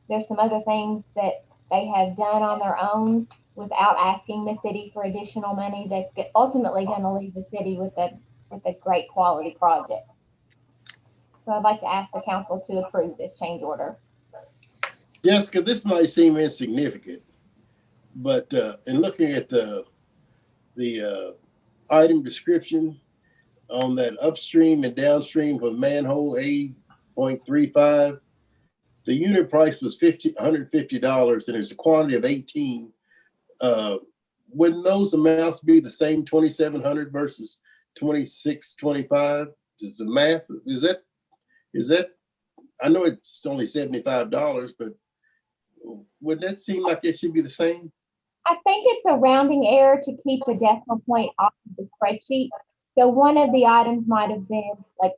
there's some other things that they have done on their own without asking the city for additional money that's ultimately going to leave the city with a great quality project. So I'd like to ask the council to approve this change order. Jessica, this might seem insignificant, but in looking at the item description on that upstream and downstream for manhole 8.35, the unit price was $150, and there's a quantity of 18. Wouldn't those amounts be the same, 2,700 versus 2,625? Does the math, is that, I know it's only $75, but wouldn't that seem like it should be the same? I think it's a rounding error to keep the decimal point off of the spreadsheet. So one of the items might have been like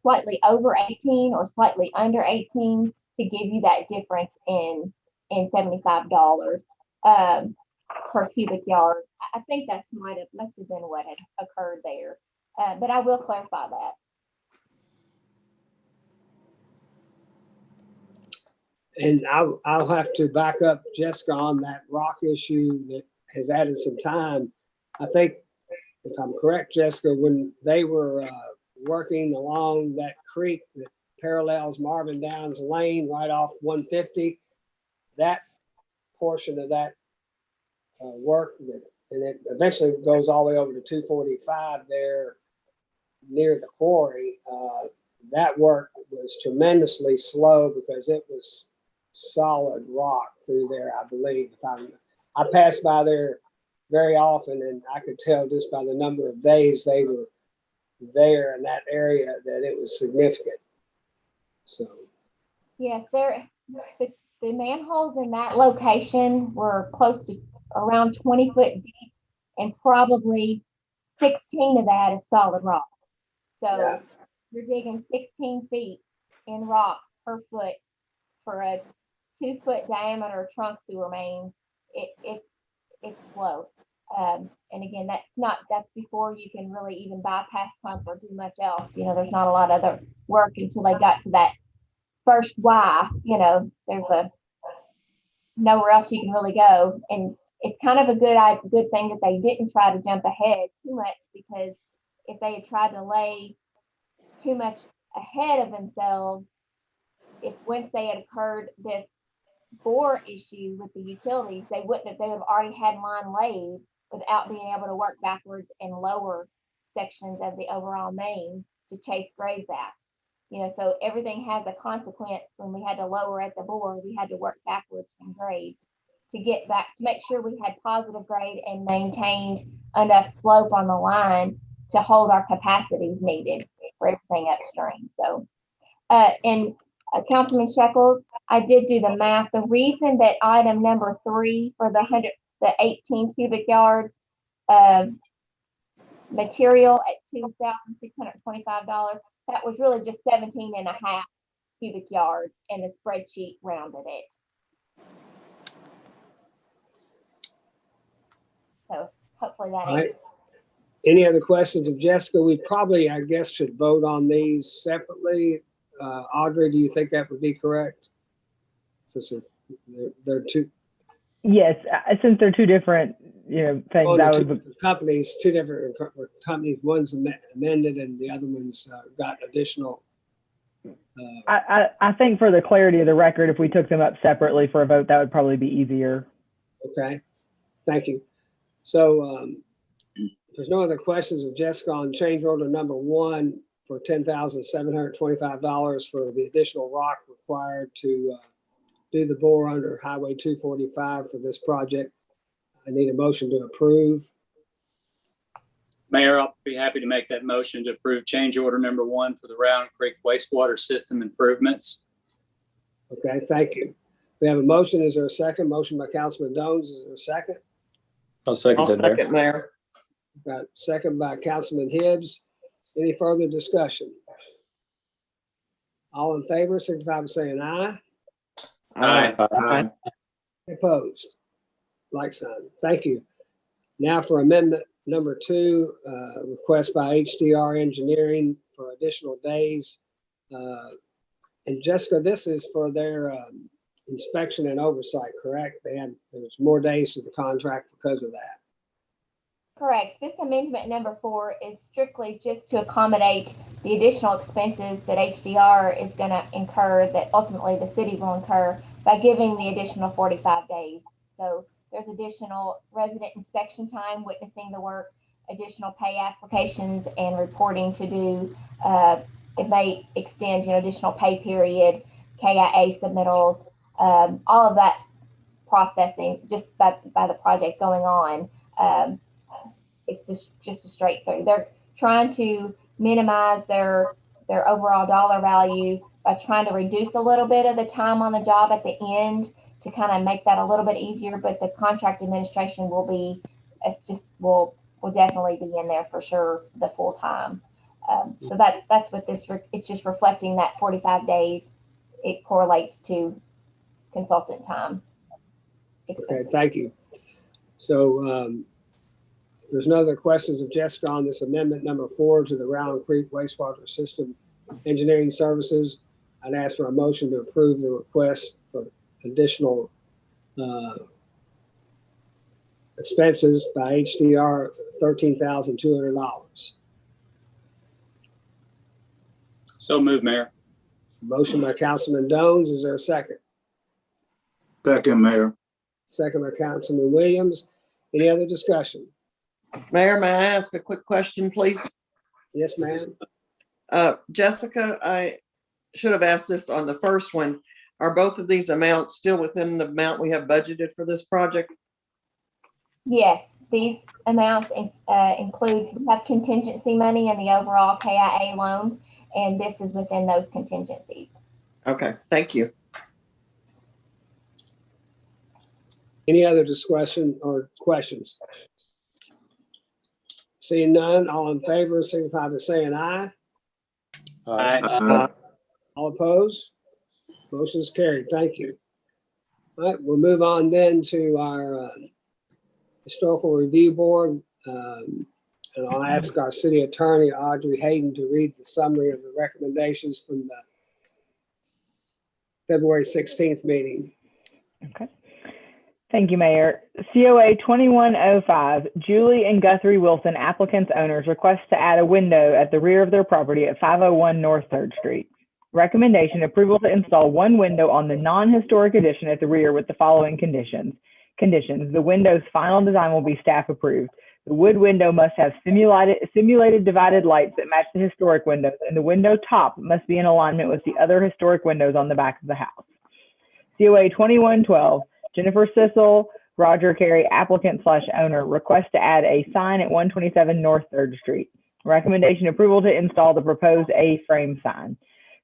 slightly over 18 or slightly under 18 to give you that difference in $75 per cubic yard. I think that must have been what had occurred there, but I will clarify that. And I'll have to back up Jessica on that rock issue that has added some time. I think, if I'm correct, Jessica, when they were working along that creek that parallels Marvin Downs Lane right off 150, that portion of that work, and it eventually goes all the way over to 245 there near the quarry, that work was tremendously slow because it was solid rock through there, I believe. I passed by there very often, and I could tell just by the number of days they were there in that area that it was significant. So yes, the manholes in that location were close to around 20 foot deep, and probably 16 of that is solid rock. So yeah, you're digging 16 feet in rock per foot for a 2 foot diameter trunk sewer main. It's slow. And again, that's before you can really even bypass pump or do much else. You know, there's not a lot of other work until they got to that first Y. You know, there's nowhere else you can really go. And it's kind of a good thing that they didn't try to jump ahead too much, because if they had tried to lay too much ahead of themselves, if once they had occurred this bore issue with the utilities, they would have already had line laid without being able to work backwards and lower sections of the overall main to chase grades out. You know, so everything has a consequence. When we had to lower at the bore, we had to work backwards from grade to get back, to make sure we had positive grade and maintained enough slope on the line to hold our capacities needed for everything upstream. So, and Councilman Shekels, I did do the math. The reason that item number 3 for the 18 cubic yards material at $2,625, that was really just 17.5 cubic yards, and the spreadsheet rounded it. So hopefully that answers. Any other questions of Jessica? We probably, I guess, should vote on these separately. Audrey, do you think that would be correct? Since they're two. Yes, since they're two different, things. Two different companies. One's amended, and the other one's got additional. I think for the clarity of the record, if we took them up separately for a vote, that would probably be easier. Okay, thank you. So if there's no other questions of Jessica on change order number 1 for $10,725 for the additional rock required to do the bore under Highway 245 for this project, I need a motion to approve. Mayor, I'll be happy to make that motion to approve change order number 1 for the Round Creek wastewater system improvements. Okay, thank you. We have a motion. Is there a second? Motion by Councilman Dones. Is there a second? I'll second, Mayor. Got second by Councilman Hibbs. Any further discussion? All in favor, signify by saying aye. Aye. Aye. Opposed? Like sign. Thank you. Now for amendment number 2, request by HDR Engineering for additional days. And Jessica, this is for their inspection and oversight, correct? There's more days to the contract because of that. Correct. This amendment number 4 is strictly just to accommodate the additional expenses that HDR is going to incur, that ultimately the city will incur by giving the additional 45 days. So there's additional resident inspection time, witnessing the work, additional pay applications and reporting to do. It may extend, additional pay period, KIA submittals, all of that processing just by the project going on. It's just a straight through. They're trying to minimize their overall dollar value by trying to reduce a little bit of the time on the job at the end to kind of make that a little bit easier. But the contract administration will definitely be in there for sure the full time. So that's what it's just reflecting that 45 days. It correlates to consultant time. Okay, thank you. So there's no other questions of Jessica on this amendment number 4 to the Round Creek Wastewater System Engineering Services. I'd ask for a motion to approve the request for additional expenses by HDR, $13,200. So moved, Mayor. Motion by Councilman Jones. Is there a second? Second, Mayor. Second by Councilman Williams. Any other discussion? Mayor, may I ask a quick question, please? Yes, ma'am. Jessica, I should have asked this on the first one. Are both of these amounts still within the amount we have budgeted for this project? Yes, these amounts include, we have contingency money in the overall KIA loan, and this is within those contingencies. Okay, thank you. Any other discussion or questions? Seeing none, all in favor, signify by saying aye. Aye. All opposed? Motion is carried. Thank you. All right, we'll move on then to our Historical Review Board. And I'll ask our city attorney, Audrey Hayden, to read the summary of the recommendations from the February 16th meeting. Okay. Thank you, Mayor. COA 2105, Julie and Guthrie Wilson, applicants owners, request to add a window at the rear of their property at 501 North 3rd Street. Recommendation: approval to install one window on the non-historic addition at the rear with the following conditions. The window's final design will be staff approved. The wood window must have simulated divided lights that match the historic windows, and the window top must be in alignment with the other historic windows on the back of the house. COA 2112, Jennifer Sissel, Roger Carey, applicant/owner, request to add a sign at 127 North 3rd Street. Recommendation: approval to install the proposed A-frame sign.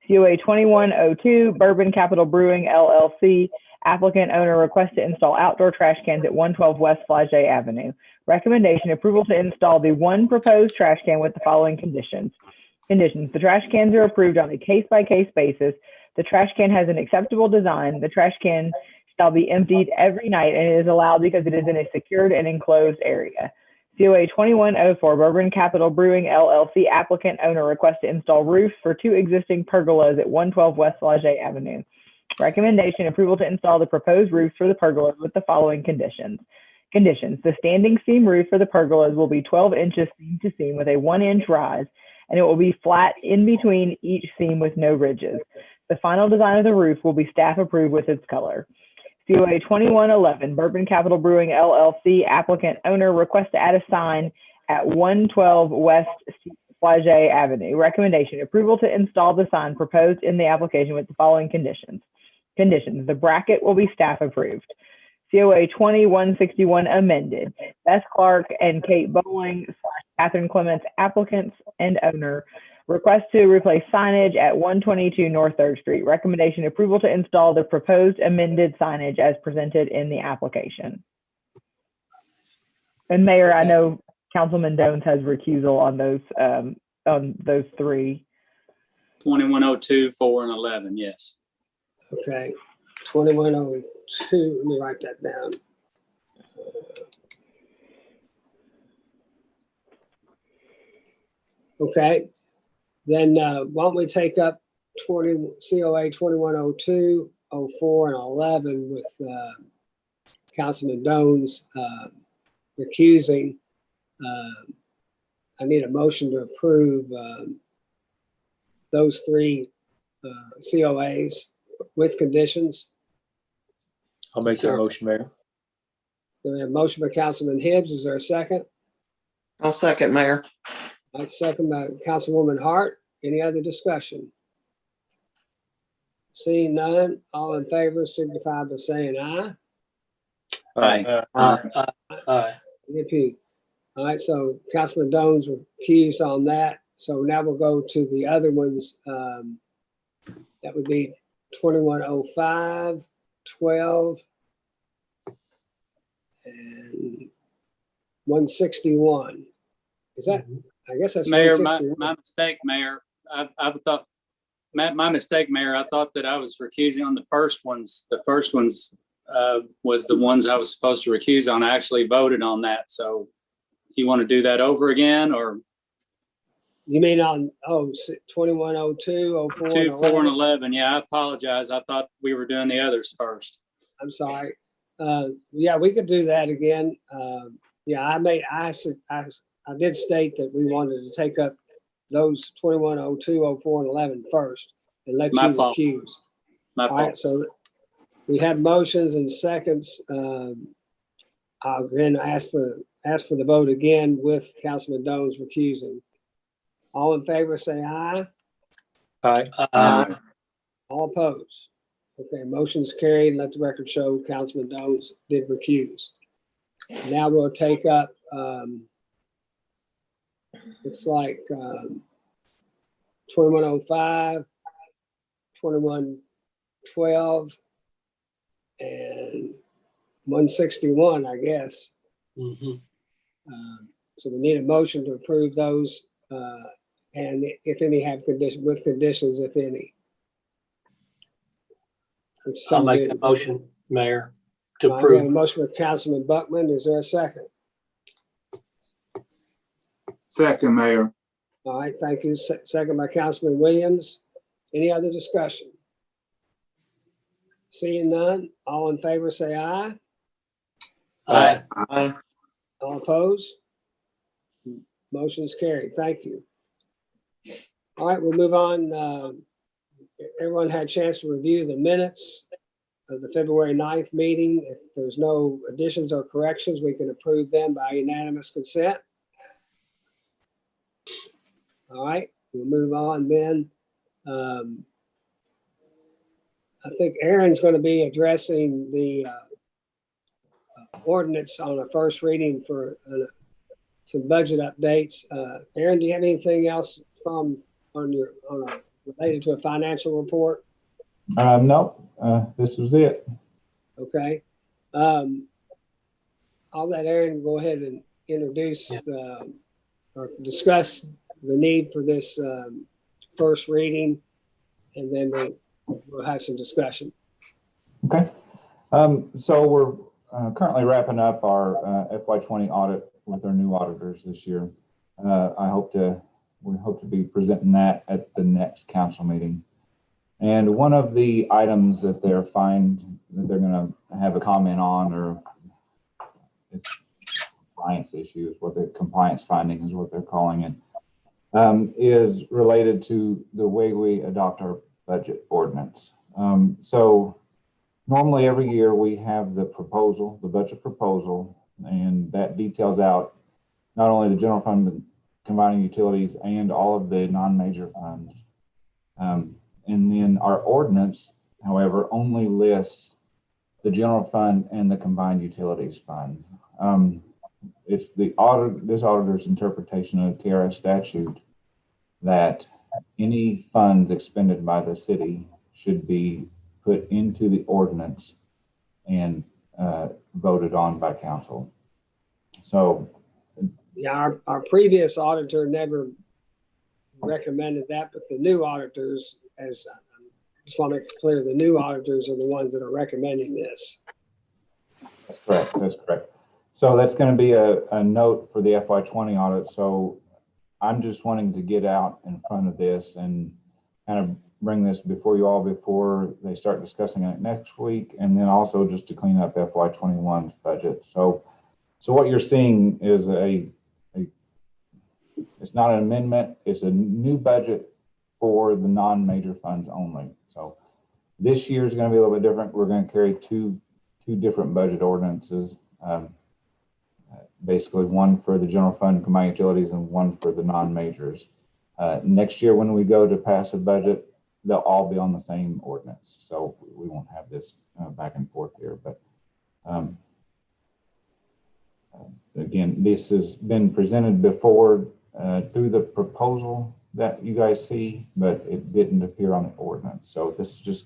COA 2102, Bourbon Capital Brewing LLC, applicant owner, request to install outdoor trash cans at 112 West Flagey Avenue. Recommendation: approval to install the one proposed trash can with the following conditions. The trash cans are approved on a case-by-case basis. The trash can has an acceptable design. The trash can shall be emptied every night, and it is allowed because it is in a secured and enclosed area. COA 2104, Bourbon Capital Brewing LLC, applicant owner, request to install roofs for 2 existing pergolas at 112 West Flagey Avenue. Recommendation: approval to install the proposed roofs for the pergolas with the following conditions. The standing seam roof for the pergolas will be 12 inches seam to seam with a 1-inch rise, and it will be flat in between each seam with no ridges. The final design of the roof will be staff approved with its color. COA 2111, Bourbon Capital Brewing LLC, applicant owner, request to add a sign at 112 West Flagey Avenue. Recommendation: approval to install the sign proposed in the application with the following conditions. The bracket will be staff approved. COA 2161 amended. Beth Clark and Kate Bowling / Catherine Clements, applicants and owner, request to replace signage at 122 North 3rd Street. Recommendation: approval to install the proposed amended signage as presented in the application. And Mayor, I know Councilman Jones has recusal on those 3. 2102, 4, and 11, yes. Okay, 2102, let me write that down. Okay, then why don't we take up COA 2102, 04 and 11 with Councilman Dones recusing. I need a motion to approve those three COAs with conditions. I'll make that motion, Mayor. We have a motion by Councilman Hibbs. Is there a second? I'll second, Mayor. Second by Councilwoman Hart. Any other discussion? Seeing none, all in favor signify by saying aye. Aye. Aye. Any opposed? All right, so Councilman Dones were accused on that. So now we'll go to the other ones. That would be 2105, 12, and 161. Is that, I guess that's Mayor, 161. my mistake, Mayor. I thought, my mistake, Mayor. I thought that I was recusing on the first ones. The first ones was the ones I was supposed to recuse on. I actually voted on that. So if you want to do that over again, or You mean on, 2102, 04, 2, and 4, and 11? 11. Yeah, I apologize. I thought we were doing the others first. I'm sorry. Yeah, we could do that again. Yeah, I did state that we wanted to take up those 2102, 04, and 11 first and let My you fault. recuse. My All right, fault. so we have motions and seconds. I'll then ask for the vote again with Councilman Dones recusing. All in favor, say aye. Aye. Aye. All opposed? Okay, motion's carried. Let the record show Councilman Dones did recuse. Now we'll take up, looks like 2105, 2112, and 161, I guess. So we need a motion to approve those, and if any have condition, with conditions, if any. Which I'll some make do. that motion, Mayor, to We have a approve. motion with Councilman Buckman. Is there a second? Second, Mayor. All right, thank you. Second by Councilman Williams. Any other discussion? Seeing none, all in favor say aye. Aye. Aye. All opposed? Motion's carried. Thank you. All right, we'll move on. Everyone had a chance to review the minutes of the February 9th meeting. If there's no additions or corrections, we can approve them by unanimous consent. All right, we'll move on then. I think Aaron's going to be addressing the ordinance on a first reading for some budget updates. Aaron, do you have anything else related to a financial report? No, this was it. Okay. I'll let Aaron go ahead and introduce or discuss the need for this first reading, and then we'll have some discussion. Okay. So we're currently wrapping up our FY20 audit with our new auditors this year. We hope to be presenting that at the next council meeting. And one of the items that they're going to have a comment on, or it's compliance issue, is what the compliance finding is what they're calling it, is related to the way we adopt our budget ordinance. So normally every year we have the budget proposal, and that details out not only the general fund, but combining utilities and all of the non-major funds. And then our ordinance, however, only lists the general fund and the combined utilities funds. It's this auditor's interpretation of the KRS statute that any funds expended by the city should be put into the ordinance and voted on by council. So, Yeah, our previous auditor never recommended that, but the new auditors, as I just want to make it clear, the new auditors are the ones that are recommending this. that's correct. That's correct. So that's going to be a note for the FY20 audit. So I'm just wanting to get out in front of this and kind of bring this before you all before they start discussing it next week, and then also just to clean up FY21's budget. So what you're seeing is it's not an amendment, it's a new budget for the non-major funds only. So this year is going to be a little bit different. We're going to carry two different budget ordinances, basically one for the general fund combined utilities and one for the non-majors. Next year, when we go to pass a budget, they'll all be on the same ordinance. So we won't have this back and forth here. But again, this has been presented before through the proposal that you guys see, but it didn't appear on the ordinance. So this is just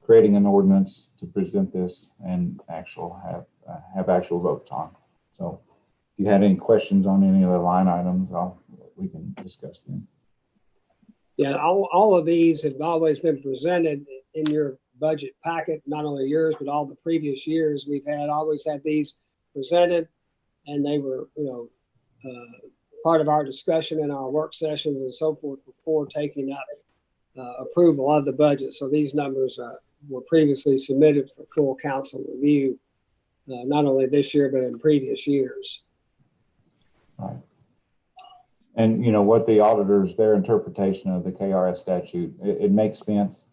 creating an ordinance to present this and have actual votes on. So if you had any questions on any of the line items, we can discuss them. Yeah, all of these have always been presented in your budget packet, not only yours, but all the previous years. We've always had these presented, and they were, part of our discussion in our work sessions and so forth before taking up approval of the budget. So these numbers were previously submitted for full council review, not only this year, but in previous years. Right. And what the auditors, their interpretation of the KRS statute, it makes sense.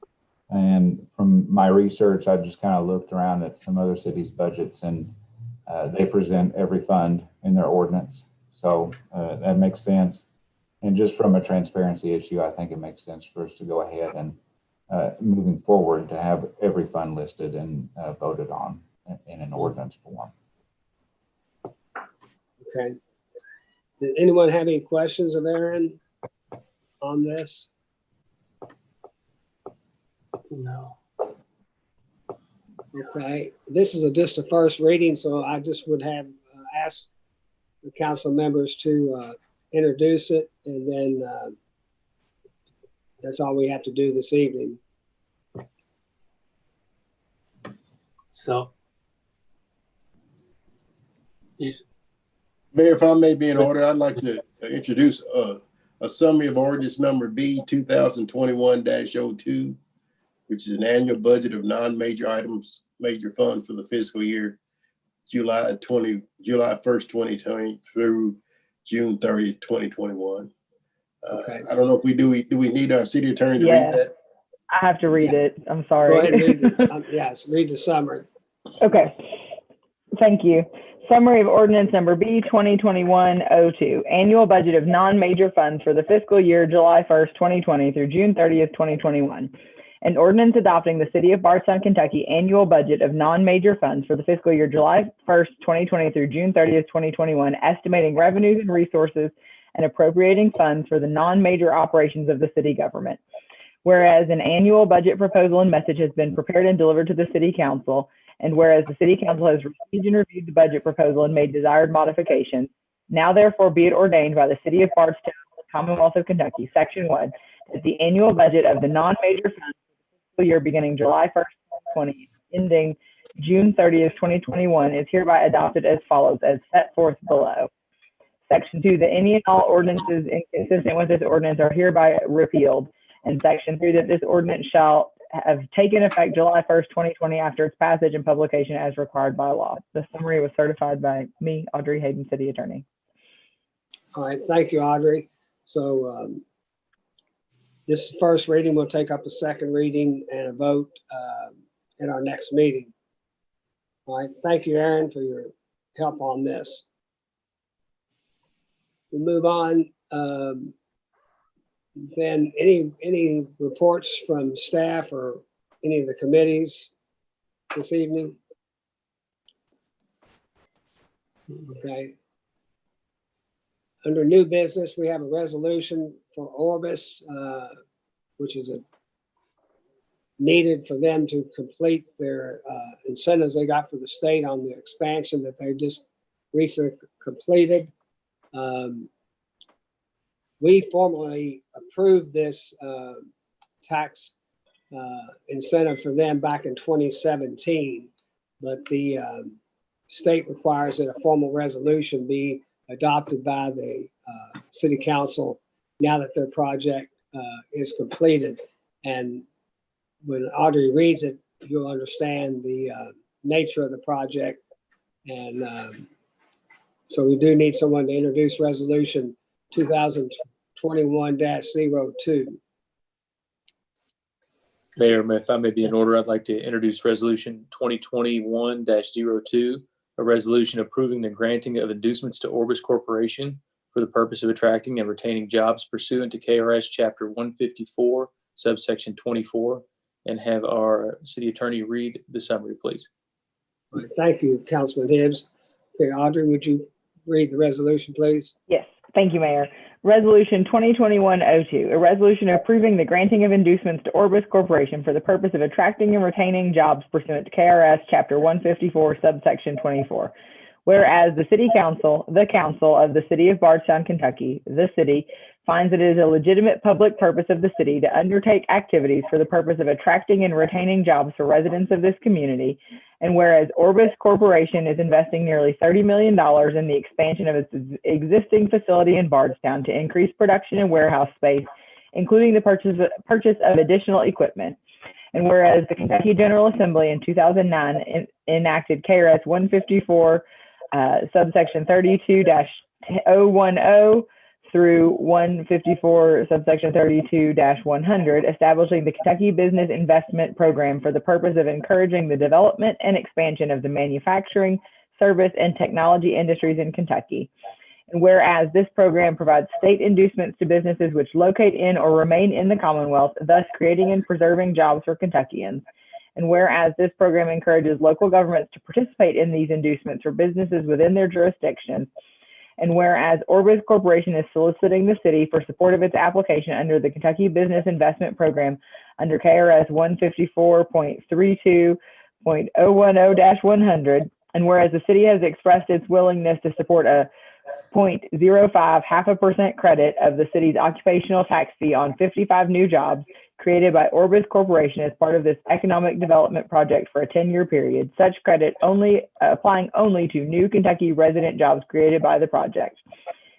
And from my research, I just kind of looked around at some other cities' budgets, and they present every fund in their ordinance. So that makes sense. And just from a transparency issue, I think it makes sense for us to go ahead and moving forward to have every fund listed and voted on in an ordinance form. Okay. Did anyone have any questions of Aaron on this? No. Okay, this is just a first reading, so I just would have asked the council members to introduce it, and then that's all we have to do this evening. So. Mayor, if I may be in order, I'd like to introduce a summary of ordinance number B 2021-02, which is an annual budget of non-major items, major fund for the fiscal year, July 1st, 2020 through June 30th, 2021. Okay. I don't know if we need our city attorney to read that? I have to read it. I'm sorry. Go ahead and read yes, read the summary. Okay. Thank you. Summary of ordinance number B 2021-02, annual budget of non-major funds for the fiscal year July 1st, 2020 through June 30th, 2021. An ordinance adopting the City of Bardstown, Kentucky annual budget of non-major funds for the fiscal year July 1st, 2020 through June 30th, 2021, estimating revenues and resources and appropriating funds for the non-major operations of the city government. Whereas an annual budget proposal and message has been prepared and delivered to the City Council, and whereas the City Council has received and reviewed the budget proposal and made desired modifications, now therefore be it ordained by the City of Bardstown, Commonwealth of Kentucky, Section 1, that the annual budget of the non-major funds for the fiscal year beginning July 1st, 2020, ending June 30th, 2021, is hereby adopted as follows, as set forth below. Section 2, that any and all ordinances inconsistent with this ordinance are hereby repealed. And Section 3, that this ordinance shall have taken effect July 1st, 2020 after its passage and publication as required by law. The summary was certified by me, Audrey Hayden, City Attorney. All right, thank you, Audrey. So this first reading will take up a second reading and a vote at our next meeting. All right, thank you, Aaron, for your help on this. We move on. Then any reports from staff or any of the committees this evening? Okay. Under new business, we have a resolution for Orbis, which is needed for them to complete their incentives they got for the state on the expansion that they just recently completed. We formally approved this tax incentive for them back in 2017, but the state requires that a formal resolution be adopted by the city council now that their project is completed. And when Audrey reads it, you'll understand the nature of the project. And so we do need someone to introduce resolution 2021-02. Mayor, if I may be in order, I'd like to introduce resolution 2021-02, a resolution approving the granting of inducements to Orbis Corporation for the purpose of attracting and retaining jobs pursuant to KRS Chapter 154, subsection 24, and have our city attorney read the summary, please. All right, thank you, Councilman Hibbs. Okay, Audrey, would you read the resolution, please? Yes, thank you, Mayor. Resolution 2021-02, a resolution approving the granting of inducements to Orbis Corporation for the purpose of attracting and retaining jobs pursuant to KRS Chapter 154, subsection 24. Whereas the Council of the City of Bardstown, Kentucky, the city, finds it is a legitimate public purpose of the city to undertake activities for the purpose of attracting and retaining jobs for residents of this community. And whereas Orbis Corporation is investing nearly $30 million in the expansion of its existing facility in Bardstown to increase production and warehouse space, including the purchase of additional equipment. And whereas the Kentucky General Assembly in 2009 enacted KRS 154, subsection 32-010 through 154, subsection 32-100, establishing the Kentucky Business Investment Program for the purpose of encouraging the development and expansion of the manufacturing, service, and technology industries in Kentucky. And whereas this program provides state inducements to businesses which locate in or remain in the Commonwealth, thus creating and preserving jobs for Kentuckians. And whereas this program encourages local governments to participate in these inducements for businesses within their jurisdiction. And whereas Orbis Corporation is soliciting the city for support of its application under the Kentucky Business Investment Program under KRS 154.32.010-100. And whereas the city has expressed its willingness to support a 0.05% credit of the city's occupational tax fee on 55 new jobs created by Orbis Corporation as part of this economic development project for a 10-year period, such credit applying only to new Kentucky resident jobs created by the project.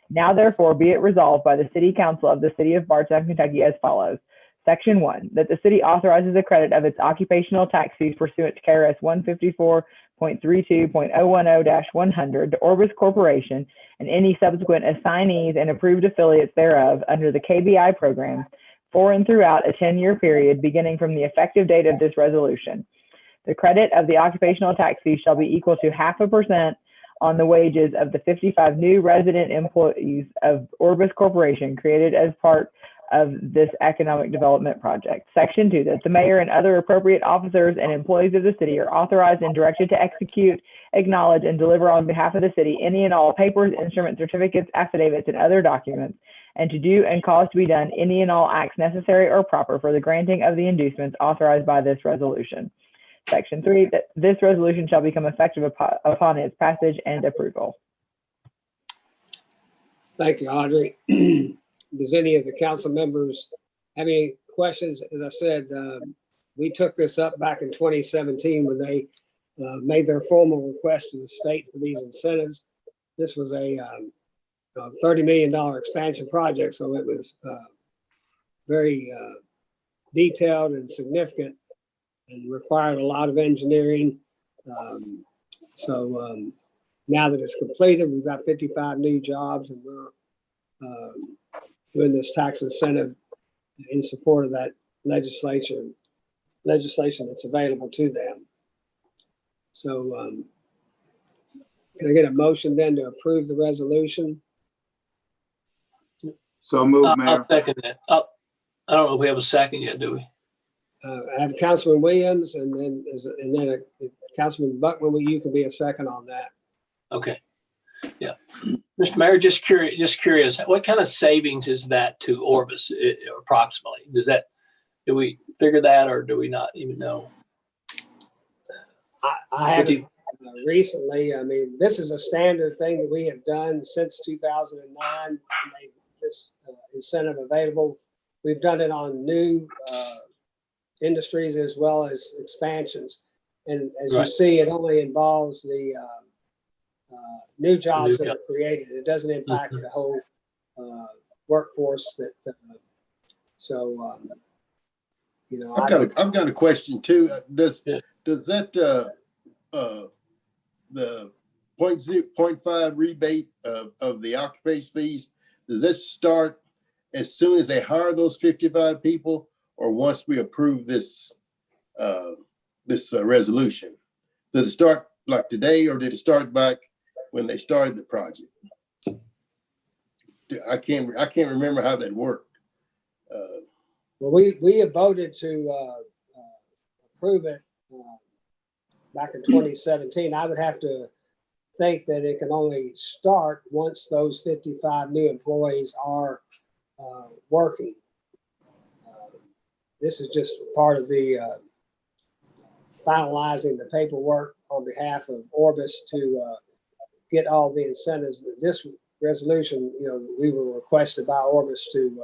Now therefore be it resolved by the City Council of the City of Bardstown, Kentucky as follows. Section 1, that the city authorizes the credit of its occupational tax fees pursuant to KRS 154.32.010-100 to Orbis Corporation and any subsequent assignees and approved affiliates thereof under the KBI program for and throughout a 10-year period beginning from the effective date of this resolution. The credit of the occupational tax fee shall be equal to 0.5% on the wages of the 55 new resident employees of Orbis Corporation created as part of this economic development project. Section 2, that the mayor and other appropriate officers and employees of the city are authorized and directed to execute, acknowledge, and deliver on behalf of the city any and all papers, instruments, certificates, affidavits, and other documents, and to do and cause to be done any and all acts necessary or proper for the granting of the inducements authorized by this resolution. Section 3, that this resolution shall become effective upon its passage and approval. Thank you, Audrey. Does any of the council members have any questions? As I said, we took this up back in 2017 when they made their formal request to the state for these incentives. This was a $30 million expansion project, so it was very detailed and significant and required a lot of engineering. Now that it's completed, we've got 55 new jobs, and we're doing this tax incentive in support of that legislation that's available to them. So can I get a motion then to approve the resolution? So moved, I'll Mayor. second that. I don't know if we have a second yet, do we? I have Councilman Williams and then Councilman Buckman, you can be a second on that. Okay. Yeah. Mr. Mayor, just curious, what kind of savings is that to Orbis approximately? Do we figure that or do we not even know? I haven't recently. I mean, this is a standard thing that we have done since 2009. Made this incentive available. We've done it on new industries as well as expansions. And as you see, it only involves the new jobs that are created. It doesn't impact the whole You know, I've got a question too. Does Yeah. that the 0.5 rebate of the occupation fees, does that start as soon as they hire those 55 people, or once we approve this resolution? Does it start like today, or did it start back when they started the project? I can't remember how that worked. well, we had voted to approve it back in 2017. I would have to think that it can only start once those 55 new employees are working. This is just part of the finalizing the paperwork on behalf of Orbis to get all the incentives. This resolution, you know, we were requested by Orbis to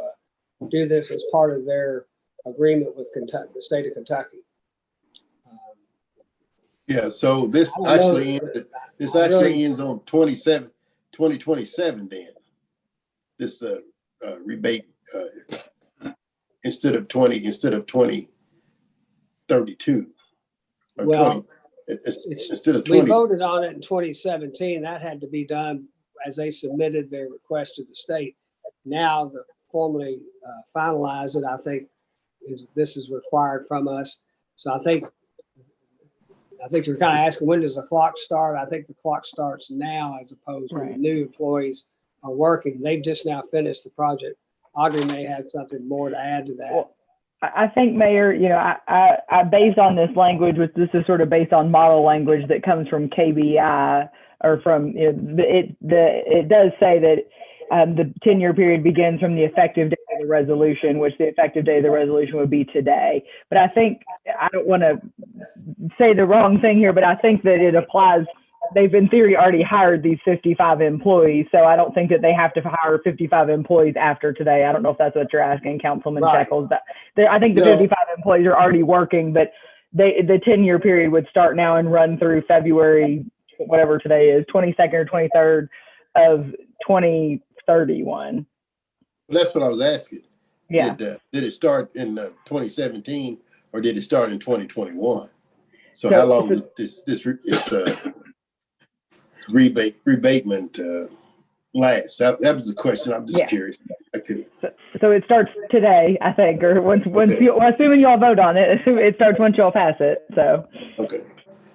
do this as part of their agreement with Kentucky, the state of Kentucky. Yeah, so this I don't know. actually ends on 2027 then. This rebate instead of 2032 or Well, 20 instead of We 20. voted on it in 2017. That had to be done as they submitted their request to the state. Now, to formally finalize it, I think this is required from us. So I think you're kind of asking, when does the clock start? I think the clock starts now, as opposed to when the new employees are working. They've just now finished the project. Audrey may have something more to add to that. Well, I think, Mayor, you know, I based on this language, which this is sort of based on model language that comes from KBI, or from, you know, it does say that the 10-year period begins from the effective date of the resolution, which the effective date of the resolution would be today. But I think, I don't want to say the wrong thing here, but I think that it applies. They've in theory already hired these 55 employees, so I don't think that they have to hire 55 employees after today. I don't know if that's what you're asking, Councilman Right. Shekels. I think the 55 employees are already working, but the 10-year period would start now and run through February, whatever today is, 22nd or 23rd of 2031. That's what I was asking. Yeah. Did it start in 2017 or did it start in 2021? So So- how long did this rebatement last? That was the question. I'm just Yeah. curious. I couldn't. So it starts today, I think, or once Okay. assuming you all vote on it, it starts once you all pass it. So Okay.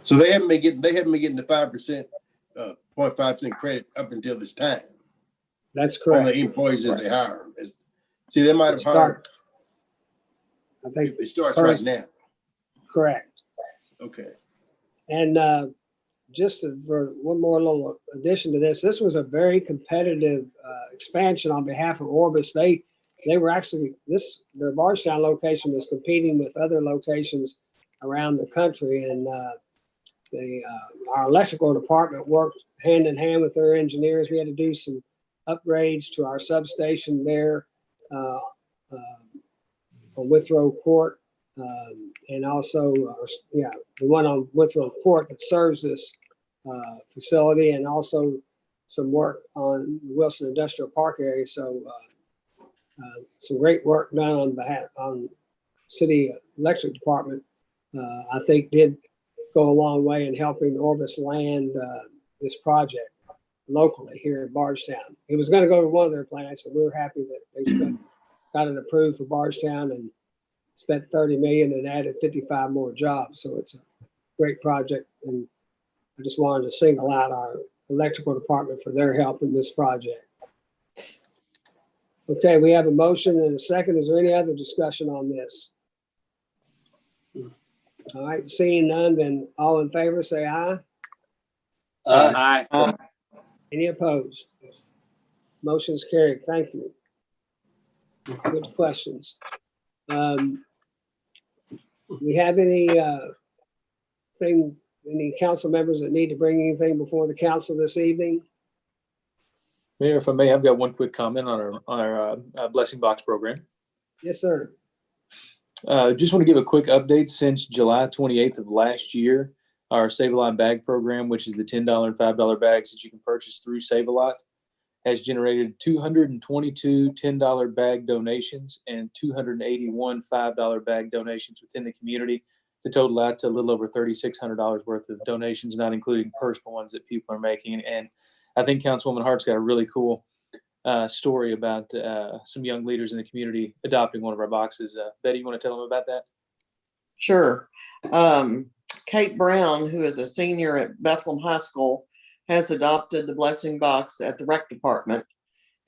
So they haven't been getting the 5%, 0.5% credit up until this time. That's On correct. the employees as they hire them. See, they might have hired. I think It starts right now. correct. Okay. And just for one more little addition to this, this was a very competitive expansion on behalf of Orbis. They were actually, the Bardstown location was competing with other locations around the country, and our electrical department worked hand in hand with their engineers. We had to do some upgrades to our substation there on Withrow Court. And also, the one on Withrow Court that serves this facility, and also some work on Wilson Industrial Park area. So some great work done on City Electric Department, I think did go a long way in helping Orbis land this project locally here in Bardstown. It was going to go to one of their plants, and we were happy that they got it approved for Bardstown and spent $30 million and added 55 more jobs. So it's a great project, and I just wanted to single out our electrical department for their help in this project. Okay, we have a motion and a second. Is there any other discussion on this? All right, seeing none, then all in favor say aye. Aye. Any opposed? Motion's carried. Thank you. Good questions. We have any council members that need to bring anything before the council this evening? Mayor, if I may, I've got one quick comment on our blessing box program. Yes, sir. Just want to give a quick update. Since July 28th of last year, our Save a Lot bag program, which is the $10 and $5 bags that you can purchase through Save a Lot, has generated 222 $10 bag donations and 281 $5 bag donations within the community to total out to a little over $3,600 worth of donations, not including personal ones that people are making. And I think Councilwoman Hart's got a really cool story about some young leaders in the community adopting one of our boxes. Betty, you want to tell them about that? Sure. Kate Brown, who is a senior at Bethlehem High School, has adopted the blessing box at the rec department.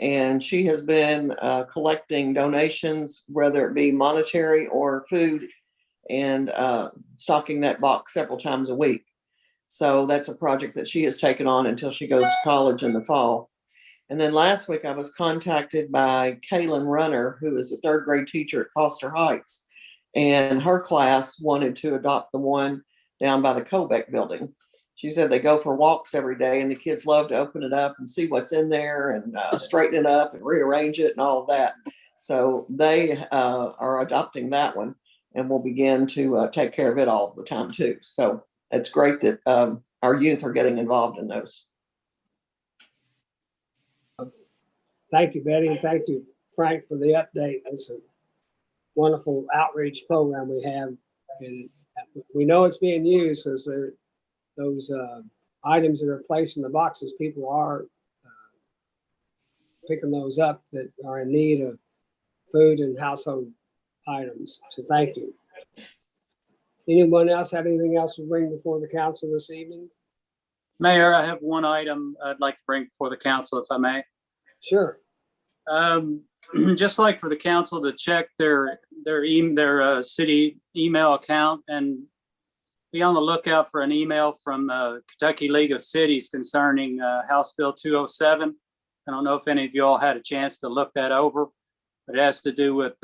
And she has been collecting donations, whether it be monetary or food, and stocking that box several times a week. So that's a project that she has taken on until she goes to college in the fall. And then last week I was contacted by Kaylin Runner, who is a third grade teacher at Foster Heights. And her class wanted to adopt the one down by the Kobeck building. She said they go for walks every day and the kids love to open it up and see what's in there and straighten it up and rearrange it and all of that. So they are adopting that one and will begin to take care of it all the time too. So it's great that our youth are getting involved in those. Thank you, Betty, and thank you, Frank, for the update. It's a wonderful outreach program we have, and we know it's being used because those items that are placed in the boxes, people are picking those up that are in need of food and household items. So thank you. Anyone else have anything else to bring before the council this evening? Mayor, I have one item I'd like to bring before the council, if I may. Sure. Just like for the council to check their city email account and be on the lookout for an email from Kentucky League of Cities concerning House Bill 207. I don't know if any of you all had a chance to look that over, but it has to do with,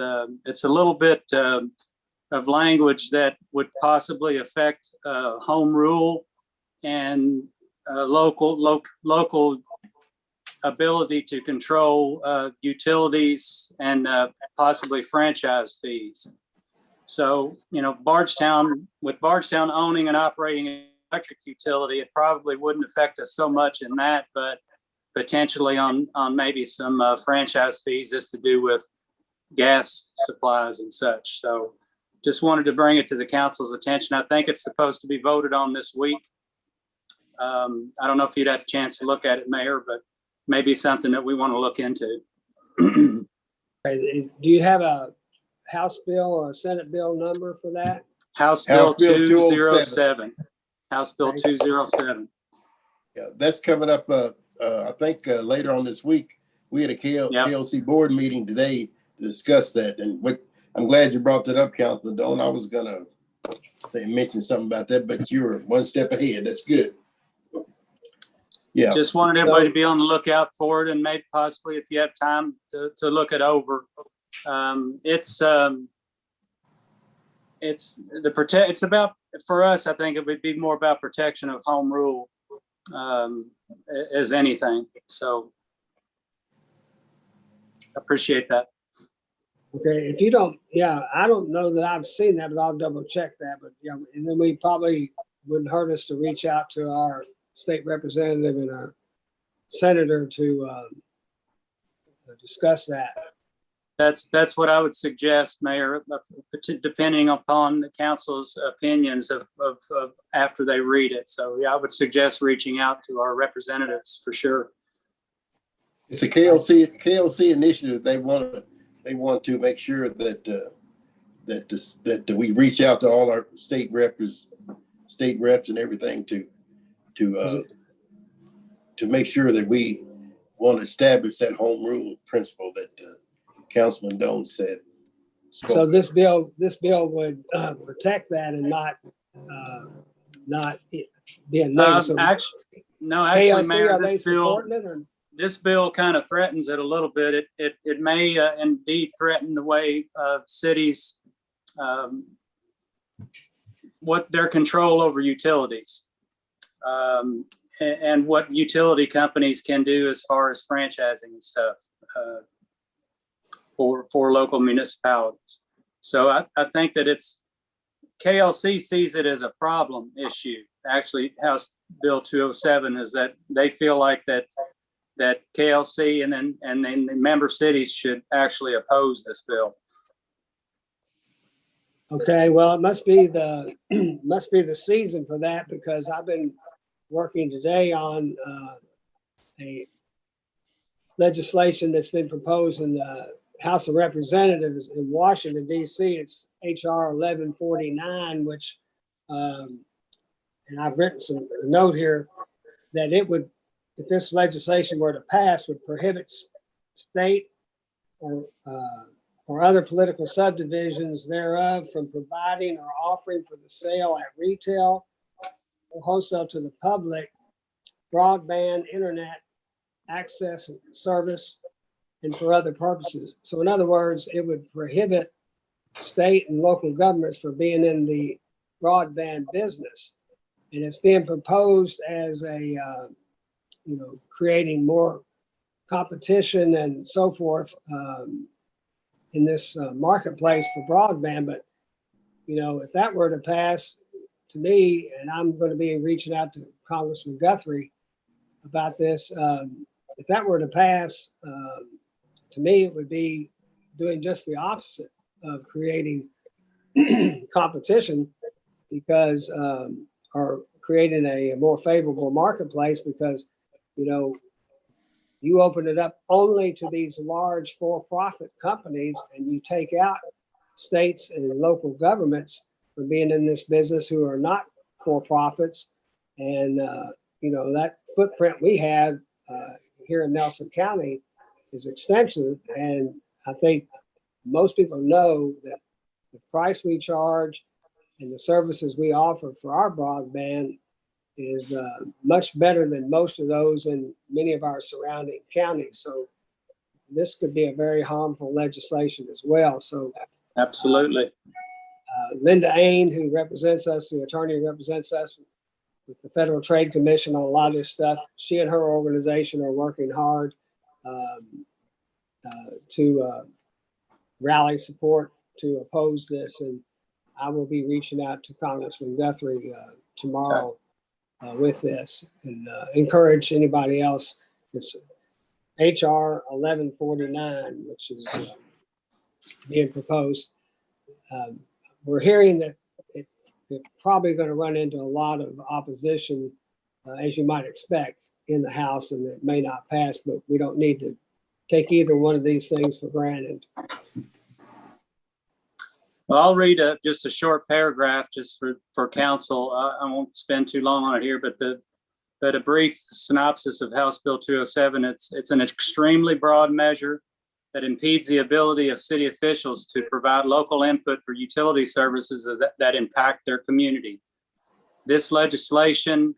it's a little bit of language that would possibly affect home rule and local ability to control utilities and possibly franchise fees. So, you know, with Bardstown owning and operating an electric utility, it probably wouldn't affect us so much in that, but potentially on maybe some franchise fees as to do with gas supplies and such. So just wanted to bring it to the council's attention. I think it's supposed to be voted on this week. I don't know if you'd had a chance to look at it, Mayor, but maybe something that we want to look into. Do you have a House bill or a Senate bill number for that? House Bill 207. House Bill 207. Yeah, that's coming up, I think later on this week. We had a KLC board meeting today to discuss that. And I'm glad you brought that up, Councilman Dolan. I was going to mention something about that, but you were one step ahead. That's good. Yeah. Just wanted everybody to be on the lookout for it, and maybe possibly if you have time to look it over. It's about, for us, I think it would be more about protection of home rule as anything. So appreciate that. Okay, if you don't, I don't know that I've seen that, but I'll double check that. But yeah, and then we probably wouldn't hurt us to reach out to our state representative and our senator to discuss that. That's what I would suggest, Mayor, depending upon the council's opinions of after they read it. So yeah, I would suggest reaching out to our representatives for sure. It's a KLC initiative. They want to make sure that that we reach out to all our state reps and everything to make sure that we want to establish that home rule principle that Councilman Doan said. So this bill would protect that and not be a negative. Actually, Mayor, this bill kind of threatens it a little bit. It may indeed threaten the way cities, what their control over utilities. And what utility companies can do as far as franchising and stuff for local municipalities. So I think that KLC sees it as a problem issue. Actually, House Bill 207 is that they feel like that that KLC and then the member cities should actually oppose this bill. Okay, well, it must be the must be the season for that, because I've been working today on a legislation that's been proposed in the House of Representatives in Washington, D.C. It's H.R. 1149, which, and I've written a note here that it would, if this legislation were to pass, would prohibit state or other political subdivisions thereof from providing or offering for the sale at retail or wholesale to the public broadband internet access service and for other purposes. So in other words, it would prohibit state and local governments from being in the broadband business. And it's being proposed as a, creating more competition and so forth in this marketplace for broadband. But, if that were to pass, to me, and I'm going to be reaching out to Congressman Guthrie about this, if that were to pass, to me, it would be doing just the opposite of creating competition, because, or creating a more favorable marketplace, because, you open it up only to these large for-profit companies, and you take out states and local governments from being in this business who are not for-profits. And, that footprint we have here in Nelson County is extensive. And I think most people know that the price we charge and the services we offer for our broadband is much better than most of those in many of our surrounding counties. So this could be a very harmful legislation as well. So absolutely. Linda Ain, who represents us, the attorney who represents us with the Federal Trade Commission on a lot of this stuff, she and her organization are working hard to rally support to oppose this. And I will be reaching out to Congressman Guthrie tomorrow with this, and encourage anybody else. It's HR 1149, which is being proposed. We're hearing that it's probably going to run into a lot of opposition, as you might expect, in the House, and it may not pass, but we don't need to take either one of these things for granted. Well, I'll read just a short paragraph just for council. I won't spend too long on it here, but a brief synopsis of House Bill 207. It's an extremely broad measure that impedes the ability of city officials to provide local input for utility services that impact their community. This legislation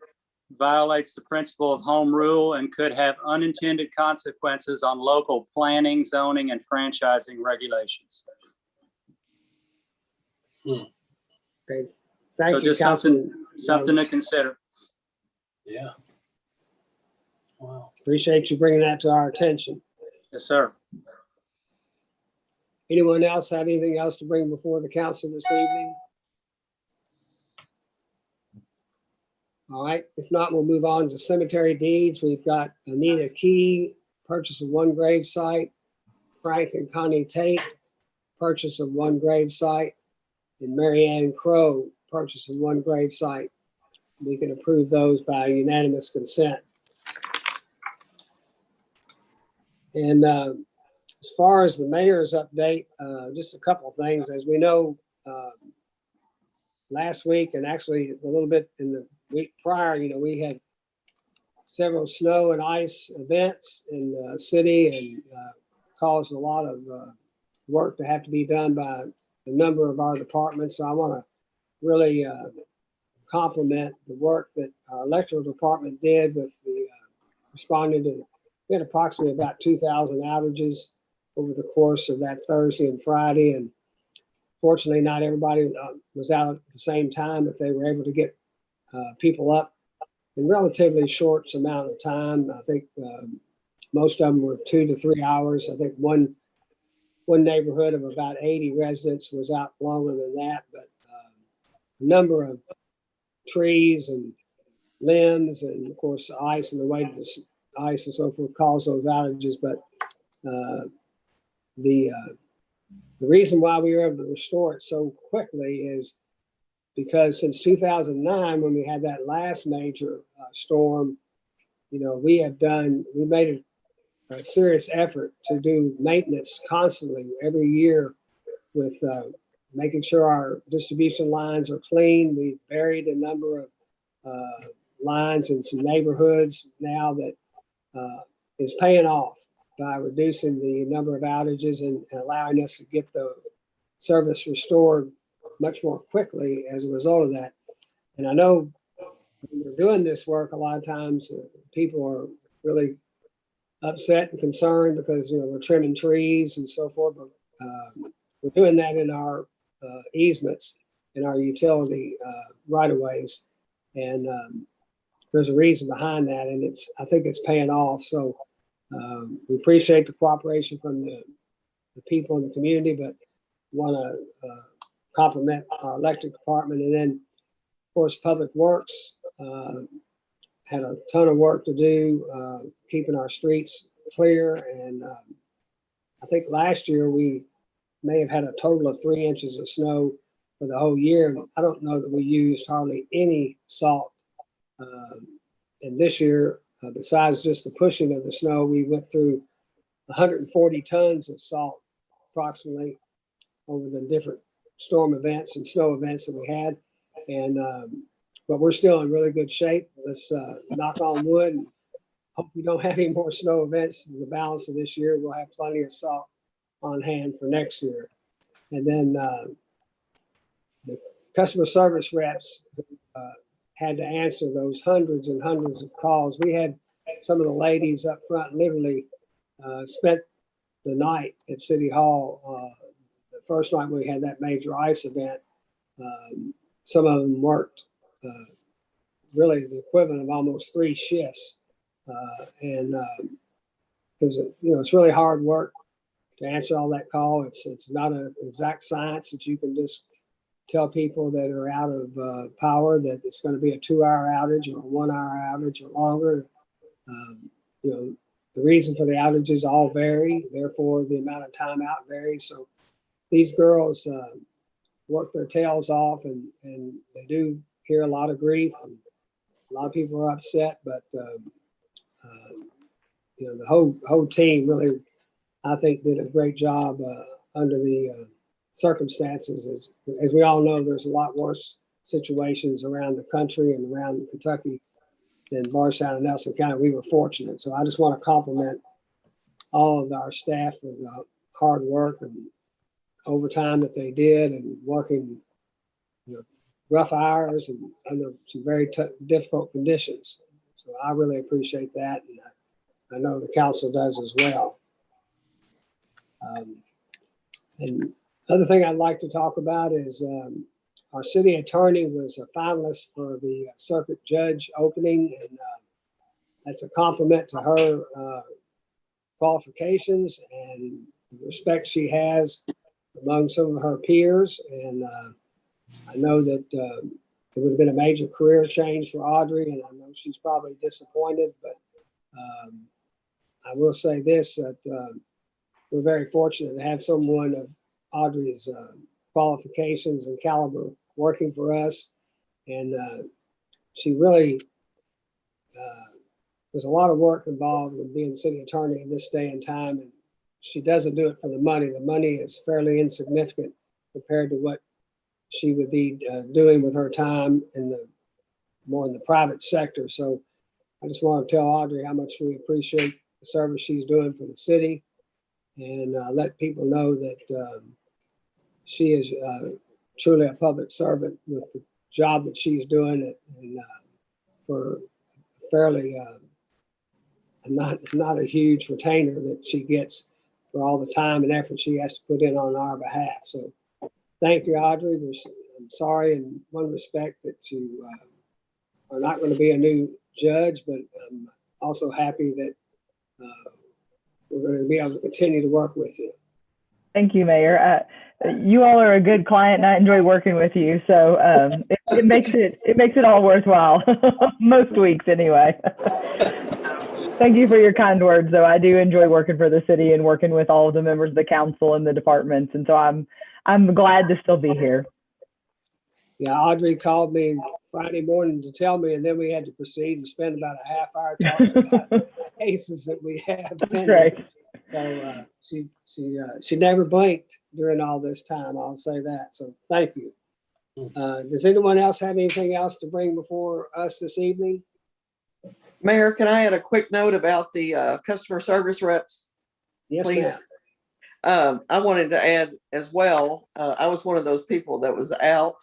violates the principle of home rule and could have unintended consequences on local planning, zoning, and franchising regulations. Okay. Thank So you, just Councilman. something to consider. Yeah. Wow. Appreciate you bringing that to our attention. Yes, sir. Anyone else have anything else to bring before the council this evening? All right, if not, we'll move on to cemetery deeds. We've got Anita Key, purchase of one grave site, Frank and Connie Tate, purchase of one grave site, and Mary Ann Crow, purchase of one grave site. We can approve those by unanimous consent. And as far as the mayor's update, just a couple of things. As we know, last week, and actually a little bit in the week prior, we had several snow and ice events in the city, and caused a lot of work to have to be done by a number of our departments. So I want to really compliment the work that our electrical department did with the responding to. We had approximately about 2,000 outages over the course of that Thursday and Friday, and fortunately, not everybody was out at the same time, but they were able to get people up in relatively short amount of time. I think most of them were 2 to 3 hours. I think one neighborhood of about 80 residents was out longer than that, but a number of trees and limbs, and of course ice and the way the ice and so forth cause those outages. But the reason why we were able to restore it so quickly is because since 2009, when we had that last major storm, we made a serious effort to do maintenance constantly every year with making sure our distribution lines are clean. We buried a number of lines in some neighborhoods now that is paying off by reducing the number of outages and allowing us to get the service restored much more quickly as a result of that. And I know when we're doing this work, a lot of times people are really upset and concerned because we're trimming trees and so forth. But we're doing that in our easements, in our utility right of ways, and there's a reason behind that, and I think it's paying off. So we appreciate the cooperation from the people in the community, but want to compliment our electric department, and then of course Public Works had a ton of work to do keeping our streets clear, and I think last year we may have had a total of 3 inches of snow for the whole year. I don't know that we used hardly any salt. And this year, besides just the pushing of the snow, we went through 140 tons of salt approximately over the different storm events and snow events that we had. And but we're still in really good shape. Let's knock on wood and hope we don't have any more snow events in the balance of this year. We'll have plenty of salt on hand for next year. And then the customer service reps had to answer those hundreds and hundreds of calls. We had some of the ladies up front literally spent the night at City Hall. The first night we had that major ice event, some of them worked really the equivalent of almost 3 shifts. And it was, it's really hard work to answer all that call. It's not an exact science that you can just tell people that are out of power that it's going to be a 2-hour outage or a 1-hour outage or longer. The reason for the outages all vary, therefore the amount of time out varies. So these girls work their tails off, and they do hear a lot of grief, and a lot of people are upset, but the whole team really, I think, did a great job under the circumstances. As we all know, there's a lot worse situations around the country and around Kentucky than Bardstown and Nelson County. We were fortunate. So I just want to compliment all of our staff for the hard work and overtime that they did, and working rough hours and under some very difficult conditions. So I really appreciate that, and I know the council does as well. And other thing I'd like to talk about is our city attorney was a finalist for the circuit judge opening, and that's a compliment to her qualifications and the respect she has among some of her peers. And I know that it would have been a major career change for Audrey, and I know she's probably disappointed, but I will say this, that we're very fortunate to have someone of Audrey's qualifications and caliber working for us. And she really, there's a lot of work involved in being city attorney in this day and time. And she doesn't do it for the money. The money is fairly insignificant compared to what she would be doing with her time more in the private sector. So I just want to tell Audrey how much we appreciate the service she's doing for the city, and let people know that she is truly a public servant with the job that she's doing, and for fairly not a huge retainer that she gets for all the time and effort she has to put in on our behalf. So thank you, Audrey. I'm sorry in one respect that you are not going to be a new judge, but I'm also happy that we're going to be able to continue to work with you. Thank you, Mayor. You all are a good client, and I enjoy working with you. So it makes it all worthwhile most weeks, anyway. Thank you for your kind words, though. I do enjoy working for the city and working with all of the members of the council and the departments, and so I'm glad to still be here. Yeah, Audrey called me Friday morning to tell me, and then we had to proceed and spend about a half hour talking about cases that we have. That's right. So she never blinked during all this time. I'll say that. So thank you. Does anyone else have anything else to bring before us this evening? Mayor, can I add a quick note about the customer service reps? Yes, Please. ma'am. I wanted to add as well, I was one of those people that was out,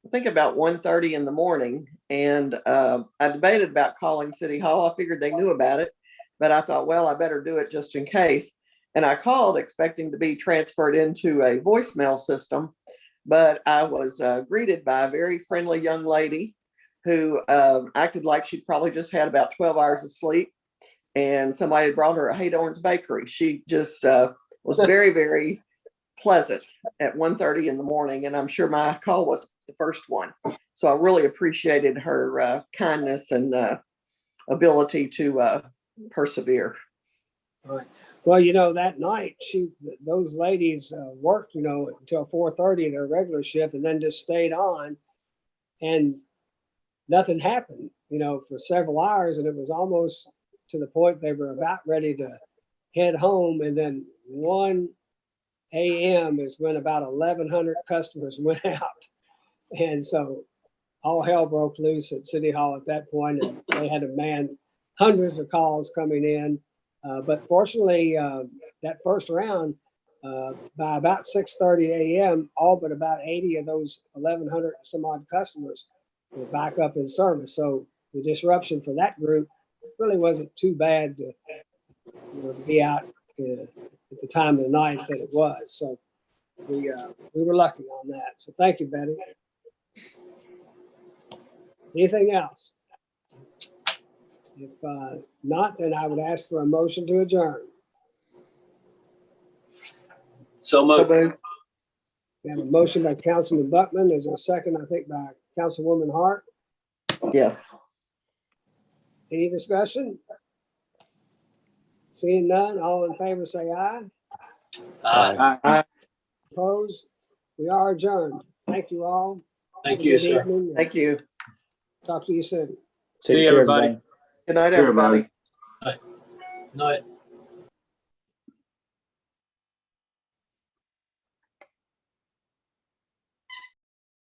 I think about 1:30 in the morning, and I debated about calling City Hall. I figured they knew about it, but I thought, well, I better do it just in case. And I called expecting to be transferred into a voicemail system, but I was greeted by a very friendly young lady who acted like she'd probably just had about 12 hours of sleep, and somebody had brought her a Haight Orange bakery. She just was very, very pleasant at 1:30 in the morning, and I'm sure my call was the first one. So I really appreciated her kindness and ability to persevere. All right. Well, you know, that night those ladies worked, you know, until 4:30 their regular shift, and then just stayed on, and nothing happened, you know, for several hours, and it was almost to the point they were about ready to head home, and then 1 a.m. is when about 1,100 customers went out, and so all hell broke loose at City Hall at that point, and they had to man hundreds of calls coming in. But fortunately, that first round, by about 6:30 a.m., all but about 80 of those 1,100 some odd customers were back up in service. So the disruption for that group really wasn't too bad to, you know, to be out at the time of the night that it was. So we were lucky on that. So thank you, Betty. Anything else? If not, then I would ask for a motion to adjourn. So moved. We have a motion by Councilman Buckman. Is there a second, I think, by Councilwoman Hart? Yes. Any discussion? Seeing none, all in favor say aye. Aye. Opposed? We are adjourned. Thank you all. Thank you, Good sir. evening. Thank you. Talk to you soon. See you, everybody. Good night, Everybody. everybody. Night.